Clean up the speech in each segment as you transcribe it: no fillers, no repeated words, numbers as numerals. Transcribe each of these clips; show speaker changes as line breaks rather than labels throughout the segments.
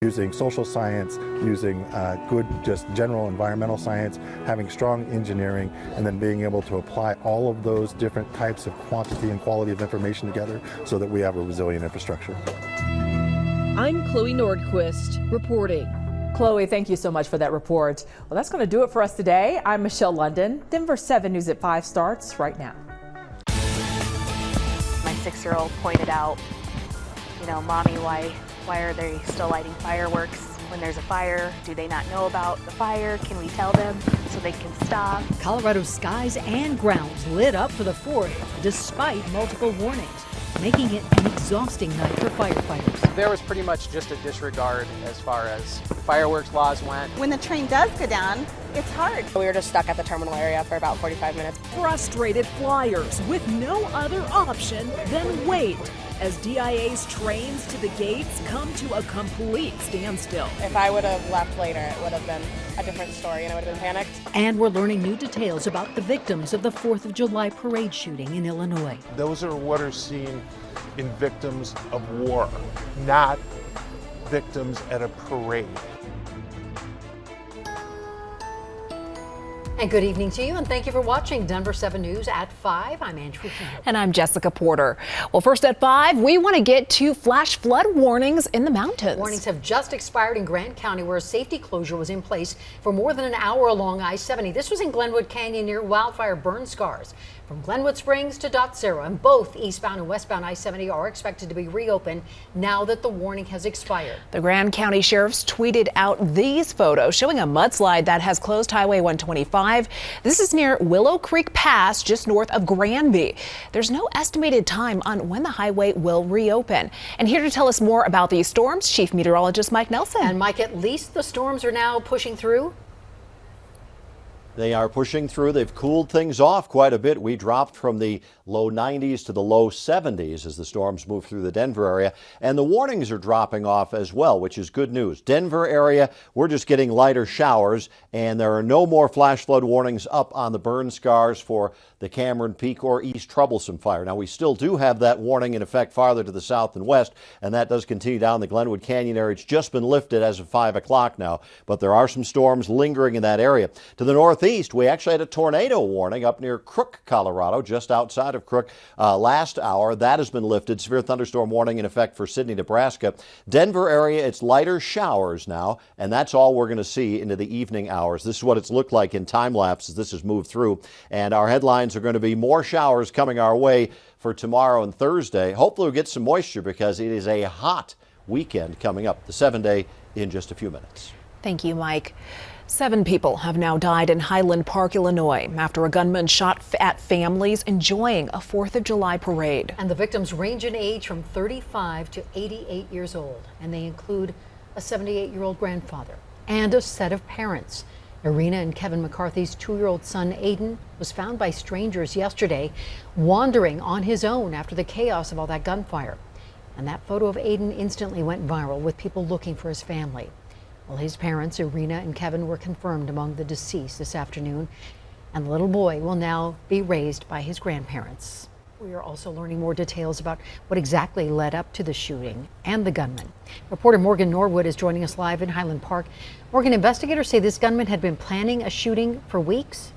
Using social science, using good just general environmental science, having strong engineering, and then being able to apply all of those different types of quantity and quality of information together so that we have a resilient infrastructure.
I'm Chloe Nordquist reporting.
Chloe, thank you so much for that report. Well, that's going to do it for us today. I'm Michelle London. Denver 7 News at 5 starts right now.
My 6-year-old pointed out, Mommy, why are they still lighting fireworks when there's a fire? Do they not know about the fire? Can we tell them so they can stop?
Colorado's skies and grounds lit up for the 4th despite multiple warnings, making it an exhausting night for firefighters.
There was pretty much just a disregard as far as fireworks laws went.
When the train does go down, it's hard.
We were just stuck at the terminal area for about 45 minutes.
Frustrated flyers with no other option than wait as DIA's trains to the gates come to a complete standstill.
If I would have left later, it would have been a different story and I would have been panicked.
And we're learning new details about the victims of the 4th of July parade shooting in Illinois.
Those are what are seen in victims of war, not victims at a parade.
And good evening to you, and thank you for watching Denver 7 News at 5. I'm Andrew Campbell.
And I'm Jessica Porter. Well, first at 5, we want to get to flash flood warnings in the mountains.
Warnings have just expired in Grant County, where a safety closure was in place for more than an hour along I-70. This was in Glenwood Canyon near wildfire burn scars. From Glenwood Springs to Dot Zero, and both eastbound and westbound I-70 are expected to be reopened now that the warning has expired.
The Grand County Sheriff's tweeted out these photos showing a mudslide that has closed Highway 125. This is near Willow Creek Pass, just north of Granby. There's no estimated time on when the highway will reopen. And here to tell us more about these storms, Chief Meteorologist Mike Nelson.
And Mike, at least the storms are now pushing through.
They are pushing through. They've cooled things off quite a bit. We dropped from the low 90s to the low 70s as the storms move through the Denver area. And the warnings are dropping off as well, which is good news. Denver area, we're just getting lighter showers, and there are no more flash flood warnings up on the burn scars for the Cameron Peak or East Troublesome fire. Now, we still do have that warning in effect farther to the south and west, and that does continue down the Glenwood Canyon area. It's just been lifted as of 5 o'clock now, but there are some storms lingering in that area. To the northeast, we actually had a tornado warning up near Crook, Colorado, just outside of Crook last hour. That has been lifted. Severe thunderstorm warning in effect for Sidney, Nebraska. Denver area, it's lighter showers now, and that's all we're going to see into the evening hours. This is what it's looked like in time lapse as this has moved through, and our headlines are going to be more showers coming our way for tomorrow and Thursday. Hopefully we'll get some moisture because it is a hot weekend coming up. The 7-day in just a few minutes.
Thank you, Mike. 7 people have now died in Highland Park, Illinois, after a gunman shot at families enjoying a 4th of July parade.
And the victims range in age from 35 to 88 years old, and they include a 78-year-old grandfather and a set of parents. Irina and Kevin McCarthy's 2-year-old son, Aiden, was found by strangers yesterday, wandering on his own after the chaos of all that gunfire. And that photo of Aiden instantly went viral, with people looking for his family. Well, his parents, Irina and Kevin, were confirmed among the deceased this afternoon, and the little boy will now be raised by his grandparents. We are also learning more details about what exactly led up to the shooting and the gunman. Reporter Morgan Norwood is joining us live in Highland Park. Morgan, investigators say this gunman had been planning a shooting for weeks.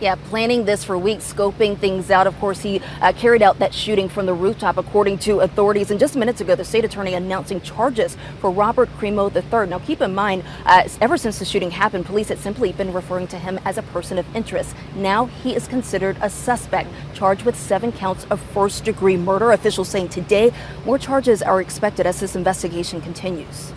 Yeah, planning this for weeks, scoping things out. Of course, he carried out that shooting from the rooftop, according to authorities. And just minutes ago, the state attorney announcing charges for Robert Cremo III. Now, keep in mind, ever since the shooting happened, police had simply been referring to him as a person of interest. Now he is considered a suspect, charged with 7 counts of first-degree murder. Officials saying today more charges are expected as this investigation continues.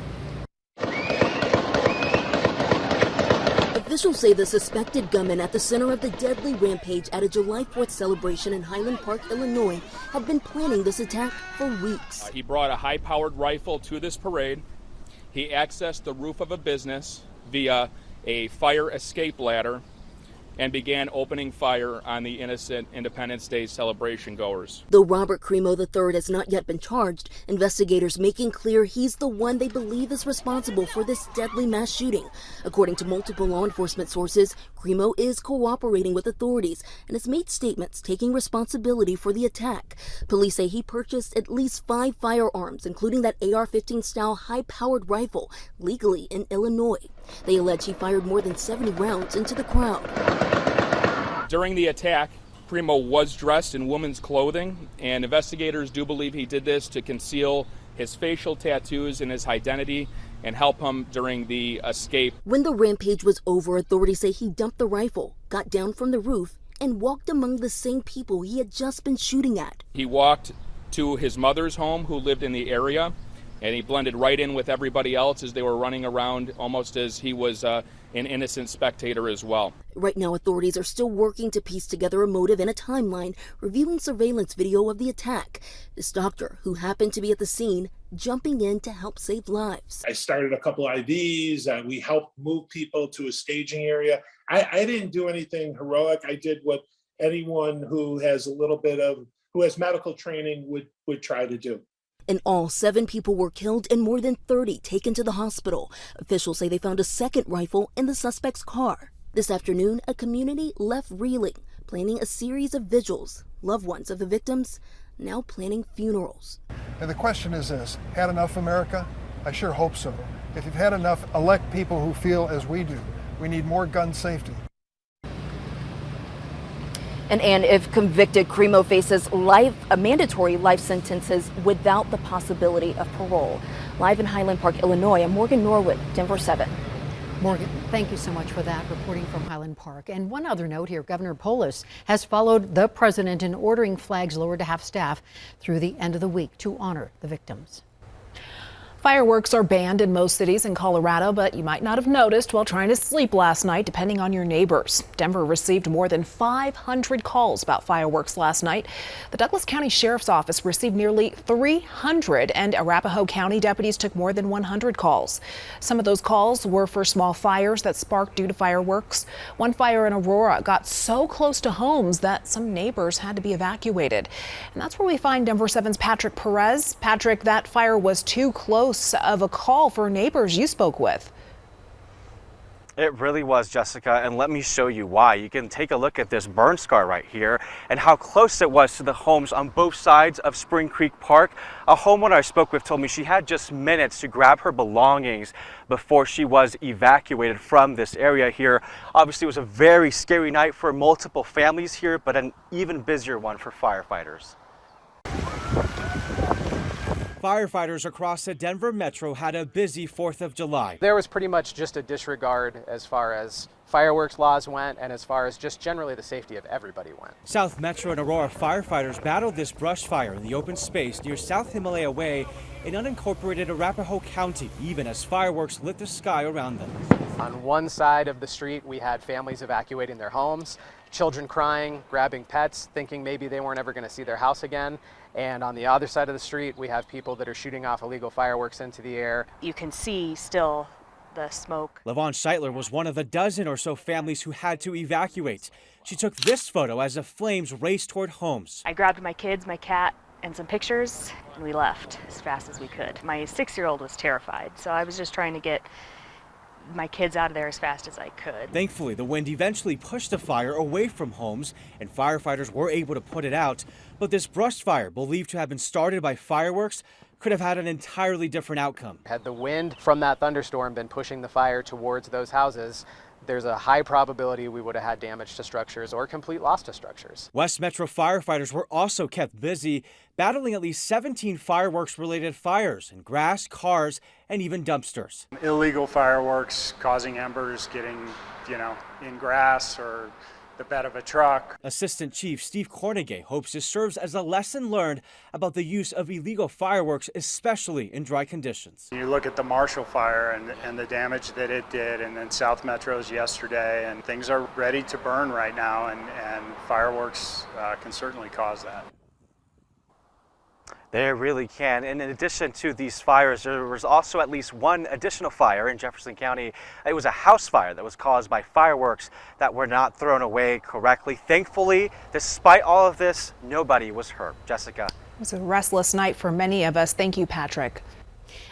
Officials say the suspected gunman at the center of the deadly rampage at a July 4th celebration in Highland Park, Illinois, had been planning this attack for weeks.
He brought a high-powered rifle to this parade. He accessed the roof of a business via a fire escape ladder, and began opening fire on the innocent Independence Day celebration goers.
Though Robert Cremo III has not yet been charged, investigators making clear he's the one they believe is responsible for this deadly mass shooting. According to multiple law enforcement sources, Cremo is cooperating with authorities and has made statements taking responsibility for the attack. Police say he purchased at least 5 firearms, including that AR-15 style high-powered rifle, legally in Illinois. They allege he fired more than 70 rounds into the crowd.
During the attack, Cremo was dressed in women's clothing, and investigators do believe he did this to conceal his facial tattoos and his identity and help him during the escape.
When the rampage was over, authorities say he dumped the rifle, got down from the roof, and walked among the same people he had just been shooting at.
He walked to his mother's home, who lived in the area, and he blended right in with everybody else as they were running around, almost as he was an innocent spectator as well.
Right now, authorities are still working to piece together a motive and a timeline, reviewing surveillance video of the attack. This doctor, who happened to be at the scene, jumping in to help save lives.
I started a couple IVs. We helped move people to a staging area. I didn't do anything heroic. I did what anyone who has who has medical training would try to do.
In all, 7 people were killed and more than 30 taken to the hospital. Officials say they found a second rifle in the suspect's car. This afternoon, a community left reeling, planning a series of vigils. Loved ones of the victims now planning funerals.
And the question is this: had enough, America? I sure hope so. If you've had enough, elect people who feel as we do. We need more gun safety.
And if convicted, Cremo faces mandatory life sentences without the possibility of parole. Live in Highland Park, Illinois, I'm Morgan Norwood, Denver 7.
Morgan, thank you so much for that, reporting from Highland Park. And one other note here, Governor Polis has followed the president in ordering flags lowered to half-staff through the end of the week to honor the victims.
Fireworks are banned in most cities in Colorado, but you might not have noticed while trying to sleep last night, depending on your neighbors. Denver received more than 500 calls about fireworks last night. The Douglas County Sheriff's Office received nearly 300, and Arapahoe County deputies took more than 100 calls. Some of those calls were for small fires that sparked due to fireworks. One fire in Aurora got so close to homes that some neighbors had to be evacuated. And that's where we find Denver 7's Patrick Perez. Patrick, that fire was too close of a call for neighbors you spoke with.
It really was, Jessica, and let me show you why. You can take a look at this burn scar right here and how close it was to the homes on both sides of Spring Creek Park. A homeowner I spoke with told me she had just minutes to grab her belongings before she was evacuated from this area here. Obviously, it was a very scary night for multiple families here, but an even busier one for firefighters.
Firefighters across the Denver metro had a busy 4th of July.
There was pretty much just a disregard as far as fireworks laws went and as far as just generally the safety of everybody went.
South Metro and Aurora firefighters battled this brush fire in the open space near South Himalaya Way in unincorporated Arapahoe County, even as fireworks lit the sky around them.
On one side of the street, we had families evacuating their homes, children crying, grabbing pets, thinking maybe they weren't ever going to see their house again. And on the other side of the street, we have people that are shooting off illegal fireworks into the air.
You can see still the smoke.
Levon Scheitler was one of a dozen or so families who had to evacuate. She took this photo as the flames raced toward homes.
I grabbed my kids, my cat, and some pictures, and we left as fast as we could. My 6-year-old was terrified, so I was just trying to get my kids out of there as fast as I could.
Thankfully, the wind eventually pushed the fire away from homes, and firefighters were able to put it out. But this brush fire, believed to have been started by fireworks, could have had an entirely different outcome.
Had the wind from that thunderstorm been pushing the fire towards those houses, there's a high probability we would have had damage to structures or complete loss to structures.
West Metro firefighters were also kept busy, battling at least 17 fireworks-related fires in grass, cars, and even dumpsters.
Illegal fireworks causing embers getting, in grass or the bed of a truck.
Assistant Chief Steve Cornegay hopes this serves as a lesson learned about the use of illegal fireworks, especially in dry conditions.
You look at the Marshall fire and the damage that it did, and then South Metro's yesterday, and things are ready to burn right now, and fireworks can certainly cause that.
They really can. And in addition to these fires, there was also at least one additional fire in Jefferson County. It was a house fire that was caused by fireworks that were not thrown away correctly. Thankfully, despite all of this, nobody was hurt. Jessica.
It was a restless night for many of us. Thank you, Patrick.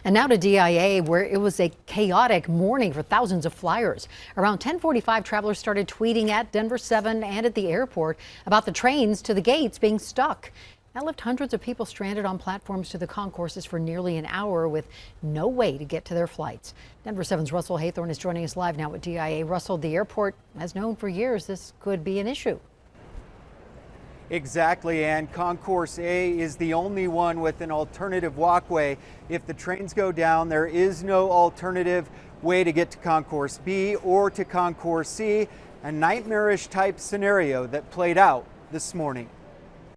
And now to DIA, where it was a chaotic morning for thousands of flyers. Around 10:45, travelers started tweeting at Denver 7 and at the airport about the trains to the gates being stuck. That left hundreds of people stranded on platforms to the concourses for nearly an hour with no way to get to their flights. Denver 7's Russell Haythorne is joining us live now at DIA. Russell, the airport has known for years this could be an issue.
Exactly, and Concourse A is the only one with an alternative walkway. If the trains go down, there is no alternative way to get to Concourse B or to Concourse C, a nightmarish type scenario that played out this morning.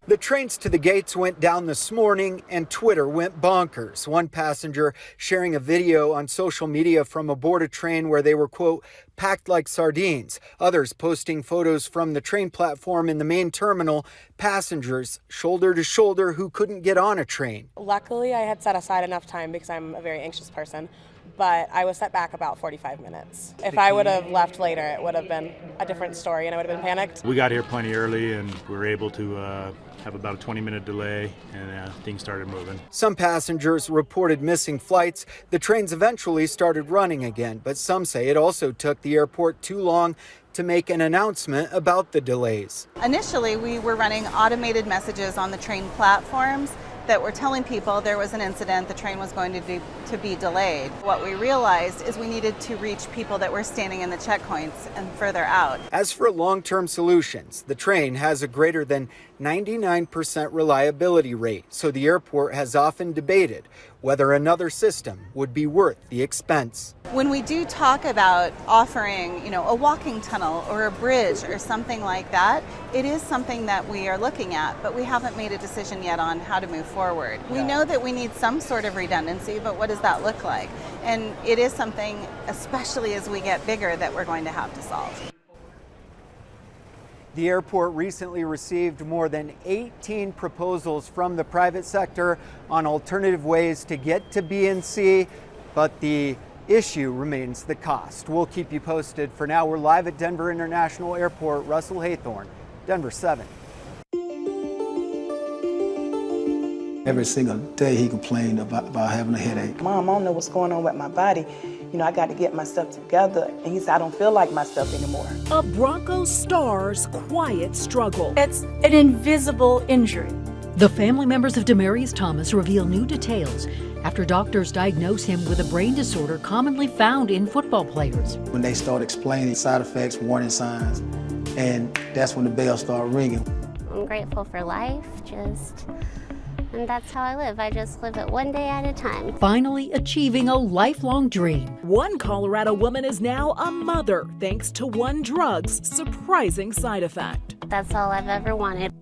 The trains to the gates went down this morning and Twitter went bonkers. One passenger sharing a video on social media from aboard a train where they were, quote, packed like sardines. Others posting photos from the train platform in the main terminal, passengers shoulder to shoulder who couldn't get on a train.
Luckily, I had set aside enough time because I'm a very anxious person, but I was set back about 45 minutes. If I would have left later, it would have been a different story and I would have been panicked.
We got here plenty early and we were able to have about a 20-minute delay and things started moving.
Some passengers reported missing flights. The trains eventually started running again, but some say it also took the airport too long to make an announcement about the delays.
Initially, we were running automated messages on the train platforms that were telling people there was an incident, the train was going to be delayed. What we realized is we needed to reach people that were standing in the checkpoints and further out.
As for long-term solutions, the train has a greater than 99% reliability rate, so the airport has often debated whether another system would be worth the expense.
When we do talk about offering, a walking tunnel or a bridge or something like that, it is something that we are looking at, but we haven't made a decision yet on how to move forward. We know that we need some sort of redundancy, but what does that look like? And it is something, especially as we get bigger, that we're going to have to solve.
The airport recently received more than 18 proposals from the private sector on alternative ways to get to B and C, but the issue remains the cost. We'll keep you posted. For now, we're live at Denver International Airport. Russell Haythorne, Denver 7.
Every single day he complained about having a headache.
Mom, I don't know what's going on with my body. I got to get myself together. And he said, I don't feel like myself anymore.
A Broncos star's quiet struggle.
It's an invisible injury.
The family members of Demarius Thomas reveal new details after doctors diagnose him with a brain disorder commonly found in football players.
When they start explaining side effects, warning signs, and that's when the bells start ringing.
I'm grateful for life, and that's how I live. I just live it one day at a time.
Finally achieving a lifelong dream.
One Colorado woman is now a mother thanks to one drug's surprising side effect.
That's all I've ever wanted.